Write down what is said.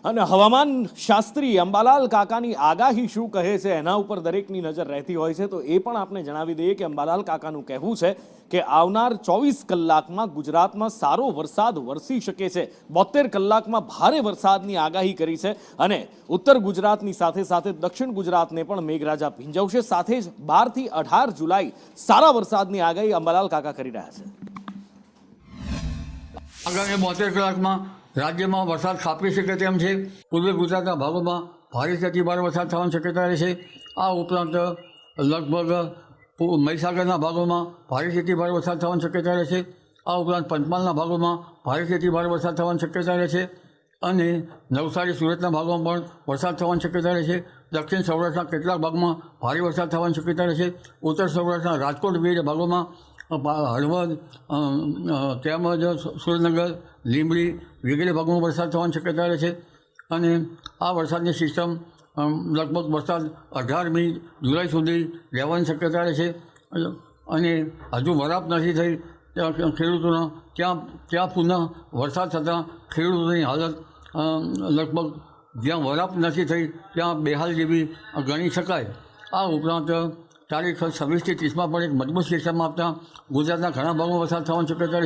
અને હવામાન શાસ્ત્રી અંબાલાલ કાકાની આગાહી શું કહે છે એના ઉપર દરેકની નજર રહેતી હોય છે, તો એ પણ આપણે જણાવી દઈએ કે અંબાલાલ કાકાનું કહેવું છે કે આવનાર 24 કલાકમાં ગુજરાતમાં સારો વરસાદ વરસી શકે છે। 72 કલાકમાં ભારે વરસાદની આગાહી કરી છે અને ઉત્તર ગુજરાતની સાથે સાથે દક્ષિણ ગુજરાતને પણ મેઘરાજા ભીંજવશે। સાથે જ 12 થી 18 જુલાઈ સારા વરસાદની આગાહી અંબાલાલ કાકા કરી રહ્યા છે। આગામી 72 કલાકમાં રાજ્યમાં વરસાદ ખાબકી શકે તેમ છે। પૂર્વ ગુજરાતના ભાગોમાં ભારેથી અતિ ભારે વરસાદ થવાની શક્યતા રહેશે। આ ઉપરાંત લગભગ મહીસાગરના ભાગોમાં ભારેથી અતિ ભારે વરસાદ થવાની શક્યતા રહેશે। આ ઉપરાંત પંચમહાલના ભાગોમાં ભારેથી અતિ ભારે વરસાદ થવાની શક્યતા રહેશે અને નવસારી સુરતના ભાગોમાં પણ વરસાદ થવાની શક્યતા રહેશે। દક્ષિણ સૌરાષ્ટ્રના કેટલાક ભાગમાં ભારે વરસાદ થવાની શક્યતા રહેશે। ઉત્તર સૌરાષ્ટ્રના રાજકોટ વગેરે ભાગોમાં હળવદ તેમજ સુરેન્દ્રનગર લીંબડી વગેરે ભાગોમાં વરસાદ થવાની શક્યતા રહેશે અને આ વરસાદની સિસ્ટમ લગભગ વરસાદ 18મી જુલાઈ સુધી રહેવાની શક્યતા રહેશે અને હજુ વરાપ નથી થઈ ખેડૂતોના ત્યાં પુનઃ વરસાદ થતાં ખેડૂતોની હાલત લગભગ જ્યાં વરાપ નથી થઈ ત્યાં બેહાલ જેવી ગણી શકાય। આ ઉપરાંત તારીખ 26 થી 30માં પણ એક મજબૂત સિસ્ટમ આપતા ગુજરાતના ઘણા ભાગોમાં વરસાદ થવાની શક્યતા રહેશે।